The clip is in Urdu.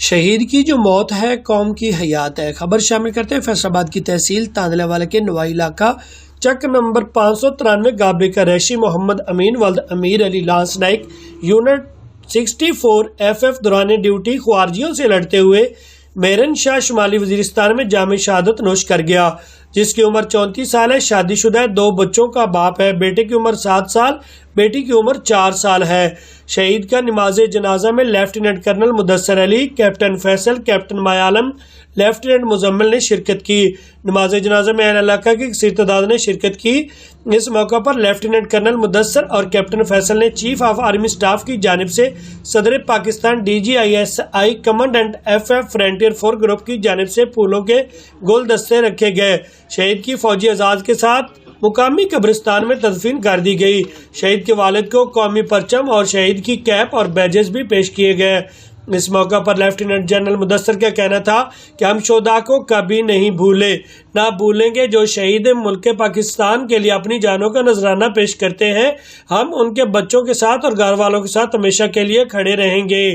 شہید کی جو موت ہے قوم کی حیات ہے۔ خبر شامل کرتے ہیں فیصل آباد کی تحصیل تاندلے والے کے نوائی علاقہ چک نمبر 593 گابے کا رہائشی محمد امین ولد امیر علی لانس نائک یونٹ 64 FF دوران ڈیوٹی خوارجیوں سے لڑتے ہوئے میرن شاہ شمالی وزیرستان میں جامع شہادت نوش کر گیا، جس کی عمر 34 سال ہے، شادی شدہ ہے، 2 بچوں کا باپ ہے، بیٹے کی عمر 7 سال، بیٹی کی عمر 4 سال ہے۔ شہید کا نماز جنازہ میں لیفٹیننٹ کرنل مدثر علی، کیپٹن فیصل، کیپٹن مایا عالم، لیفٹیننٹ مزمل نے شرکت کی۔ نماز جنازہ میں اہل علاقہ کی کثیر تعداد نے شرکت کی۔ اس موقع پر لیفٹیننٹ کرنل مدثر اور کیپٹن فیصل نے چیف آف آرمی سٹاف کی جانب سے صدر Pakistan DGISI commandant FF frontier 4 group کی جانب سے پھولوں کے گلدستے رکھے گئے۔ شہید کی فوجی اعزاز کے ساتھ مقامی قبرستان میں تدفین کر دی گئی۔ شہید کے والد کو قومی پرچم اور شہید کی کیپ اور بیجز بھی پیش کیے گئے۔ اس موقع پر لیفٹیننٹ جنرل مدثر کا کہنا تھا کہ ہم شہداء کو کبھی نہیں نہ بھولیں گے جو شہید ملک پاکستان کے لیے اپنی جانوں کا نذرانہ پیش کرتے ہیں۔ ہم ان کے بچوں کے ساتھ اور گھر والوں کے ساتھ ہمیشہ کے لیے کھڑے رہیں گے۔